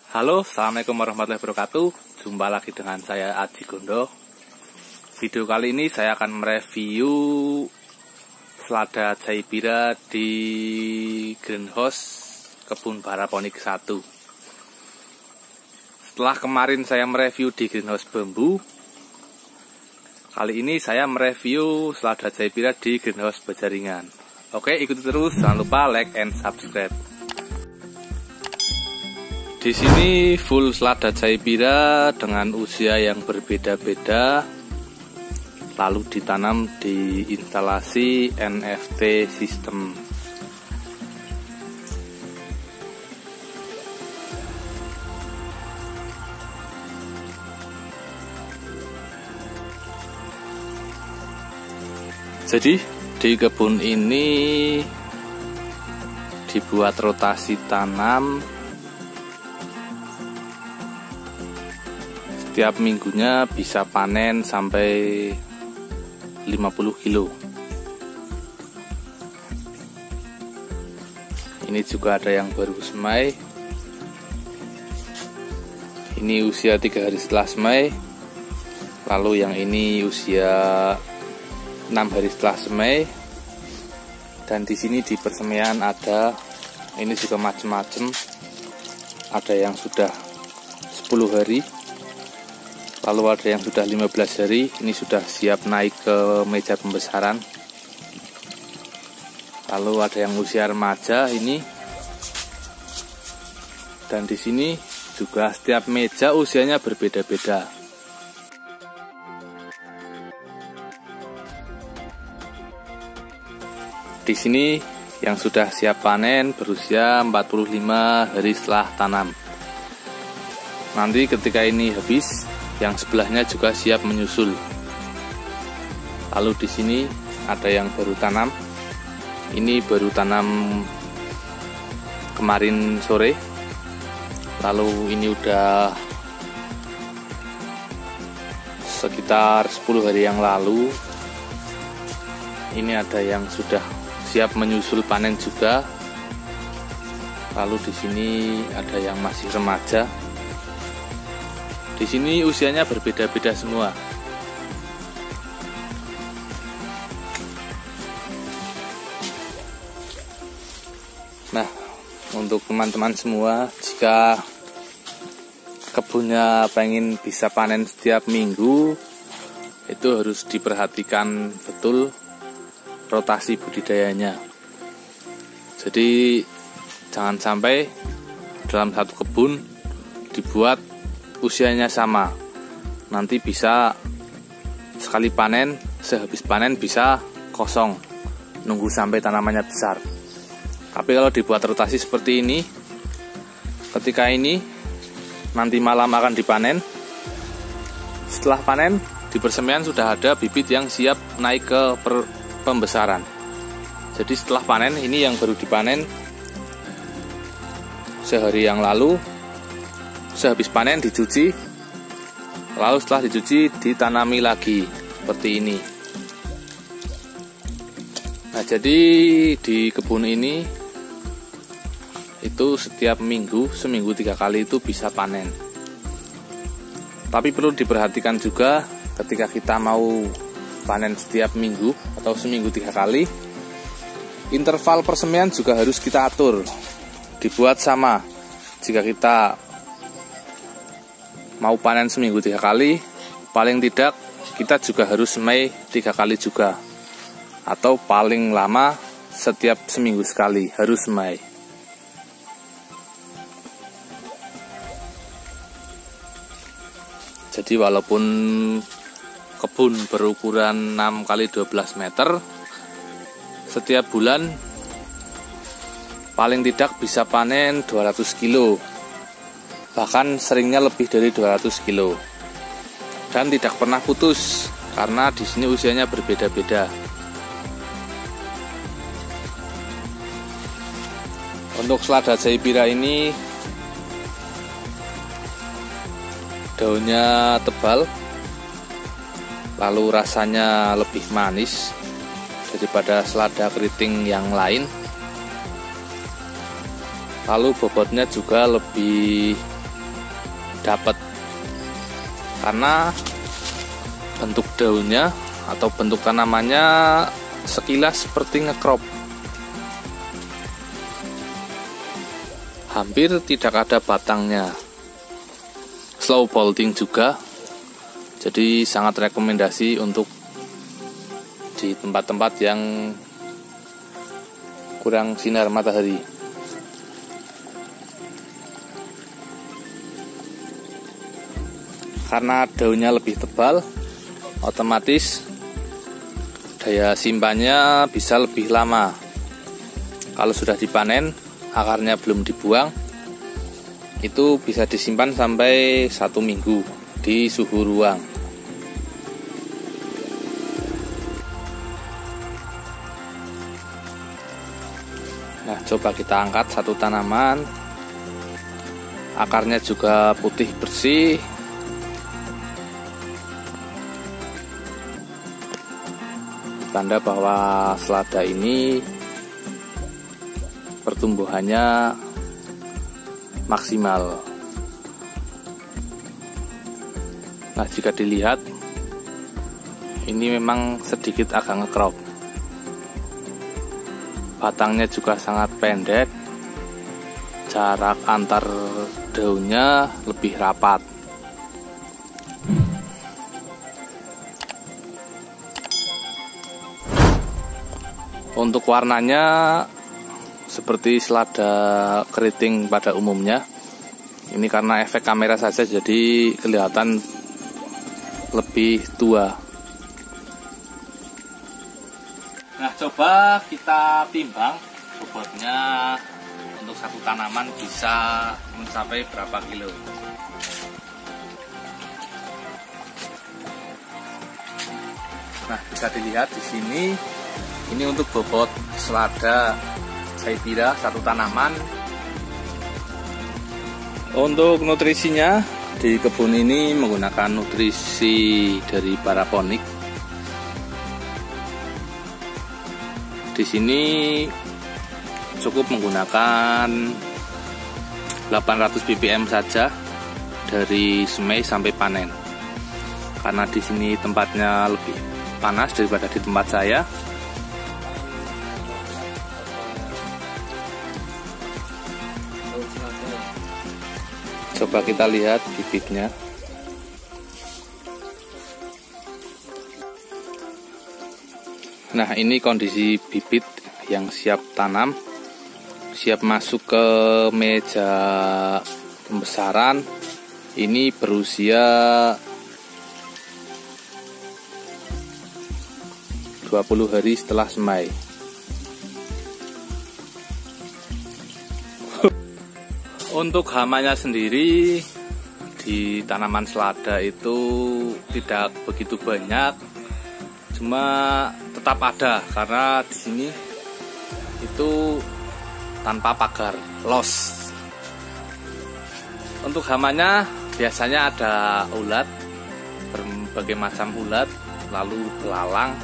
Halo, assalamualaikum warahmatullahi wabarakatuh. Jumpa lagi dengan saya Aji Gondo. Video kali ini saya akan mereview selada Jaipira di greenhouse kebun Baraponik 1. Setelah kemarin saya mereview di greenhouse bambu, kali ini saya mereview selada Jaipira di greenhouse bajaringan. Oke, ikuti terus, jangan lupa like and subscribe. Di sini full selada Jaipira dengan usia yang berbeda-beda, lalu ditanam di instalasi NFT system. Jadi di kebun ini dibuat rotasi tanam. Setiap minggunya bisa panen sampai 50 kilo. Ini juga ada yang baru semai. Ini usia 3 hari setelah semai. Lalu yang ini usia 6 hari setelah semai. Dan di sini di persemaian ada, ini juga macam-macam. Ada yang sudah 10 hari. Lalu ada yang sudah 15 hari, ini sudah siap naik ke meja pembesaran. Lalu ada yang usia remaja ini. Dan di sini juga setiap meja usianya berbeda-beda. Di sini yang sudah siap panen berusia 45 hari setelah tanam. Nanti ketika ini habis, yang sebelahnya juga siap menyusul. Lalu di sini ada yang baru tanam. Ini baru tanam kemarin sore. Lalu ini udah sekitar 10 hari yang lalu. Ini ada yang sudah siap menyusul panen juga. Lalu di sini ada yang masih remaja. Di sini usianya berbeda-beda semua. Nah, untuk teman-teman semua, jika kebunnya pengen bisa panen setiap minggu, itu harus diperhatikan betul rotasi budidayanya. Jadi jangan sampai dalam satu kebun dibuat usianya sama, nanti bisa sekali panen, sehabis panen bisa kosong, nunggu sampai tanamannya besar. Tapi kalau dibuat rotasi seperti ini, ketika ini nanti malam akan dipanen, setelah panen di persemaian sudah ada bibit yang siap naik ke pembesaran. Jadi setelah panen, ini yang baru dipanen sehari yang lalu. Sehabis panen dicuci, lalu setelah dicuci ditanami lagi seperti ini. Nah, jadi di kebun ini itu setiap minggu, seminggu 3 kali itu bisa panen. Tapi perlu diperhatikan juga ketika kita mau panen setiap minggu atau seminggu 3 kali, interval persemaian juga harus kita atur, dibuat sama. Jika kita mau panen seminggu 3 kali, paling tidak kita juga harus semai 3 kali juga, atau paling lama setiap seminggu sekali harus semai. Jadi walaupun kebun berukuran 6 x 12 meter, setiap bulan paling tidak bisa panen 200 kilo. Bahkan seringnya lebih dari 200 kilo. Dan tidak pernah putus karena di sini usianya berbeda-beda. Untuk selada Jaipira ini daunnya tebal, lalu rasanya lebih manis daripada selada keriting yang lain. Lalu bobotnya juga lebih dapat, karena bentuk daunnya atau bentuk tanamannya sekilas seperti ngekrop. Hampir tidak ada batangnya. Slow bolting juga. Jadi sangat rekomendasi untuk di tempat-tempat yang kurang sinar matahari. Karena daunnya lebih tebal, otomatis daya simpannya bisa lebih lama. Kalau sudah dipanen, akarnya belum dibuang, itu bisa disimpan sampai 1 minggu di suhu ruang. Nah, coba kita angkat satu tanaman. Akarnya juga putih bersih. Tanda bahwa selada ini pertumbuhannya maksimal. Nah, jika dilihat, ini memang sedikit agak ngekrop. Batangnya juga sangat pendek, jarak antar daunnya lebih rapat. Untuk warnanya seperti selada keriting pada umumnya. Ini karena efek kamera saja, jadi kelihatan lebih tua. Nah, coba kita timbang bobotnya untuk satu tanaman bisa mencapai berapa kilo. Nah, bisa dilihat di sini, ini untuk bobot selada Zaipira satu tanaman. Untuk nutrisinya, di kebun ini menggunakan nutrisi dari Paraponik. Di sini cukup menggunakan 800 ppm saja dari semai sampai panen. Karena di sini tempatnya lebih panas daripada di tempat saya. Coba kita lihat bibitnya. Nah, ini kondisi bibit yang siap tanam, siap masuk ke meja pembesaran. Ini berusia 20 hari setelah semai. Untuk hamanya sendiri di tanaman selada itu tidak begitu banyak, cuma tetap ada karena di sini itu tanpa pagar, los. Untuk hamanya biasanya ada ulat, berbagai macam ulat, lalu belalang.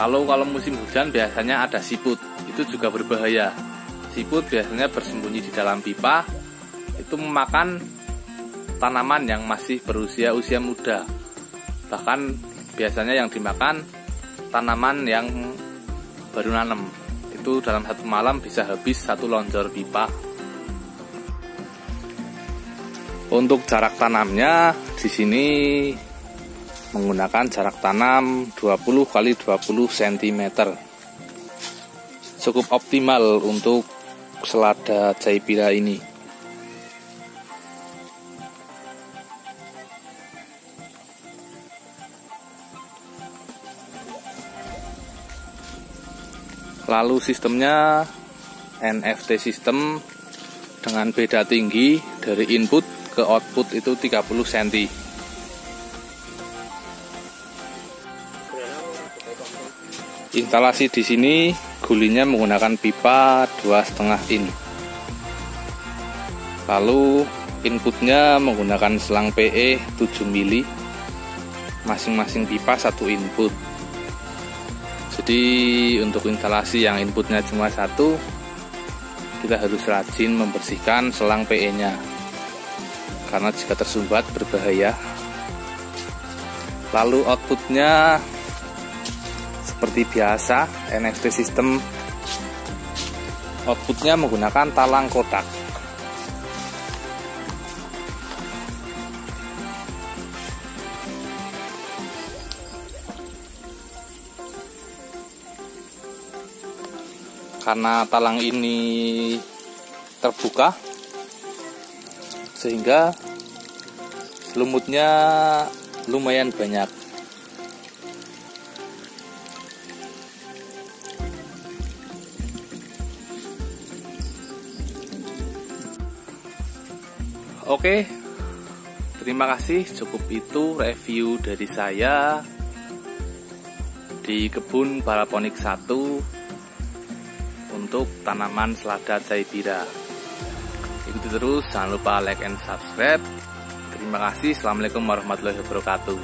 Lalu kalau musim hujan biasanya ada siput, itu juga berbahaya. Siput biasanya bersembunyi di dalam pipa, itu memakan tanaman yang masih berusia usia muda. Bahkan biasanya yang dimakan tanaman yang baru nanam. Itu dalam satu malam bisa habis 1 lonjor pipa. Untuk jarak tanamnya di sini menggunakan jarak tanam 20 x 20 cm. Cukup optimal untuk selada Zaipira ini. Lalu sistemnya NFT sistem dengan beda tinggi dari input ke output itu 30 cm. Instalasi di sini gulinya menggunakan pipa 2,5 in. Lalu inputnya menggunakan selang PE 7 mili. Masing-masing pipa 1 input. Jadi untuk instalasi yang inputnya cuma 1, kita harus rajin membersihkan selang PE-nya. karena jika tersumbat berbahaya. Lalu outputnya seperti biasa, NXT System outputnya menggunakan talang kotak. Karena talang ini terbuka sehingga lumutnya lumayan banyak. Oke, terima kasih. Cukup itu review dari saya di kebun Balaponik 1 untuk tanaman selada Caibira. Ikuti terus, jangan lupa like and subscribe. Terima kasih. Assalamualaikum warahmatullahi wabarakatuh.